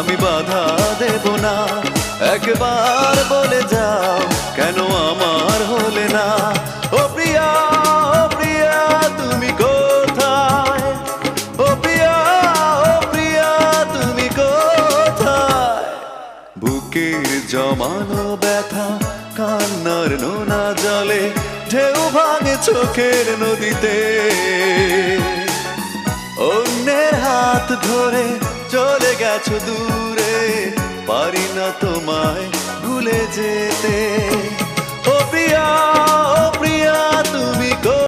আমি বাধা দেব না। একবার বলে যাও কেন আমার হলে না। ও প্রিয়া, ও প্রিয়া তুমি কোথায়? ও প্রিয়া, ও প্রিয়া তুমি কোথায়? বুকের জমানো ব্যথা কান্নার নোনা জলে ঢেউ ভাঙে চোখের নদীতে। অন্যের হাত ধরে চলে গেছো দূরে, পারি না তোমায় ভুলে যেতে। ও প্রিয়া, ও প্রিয়া তুমি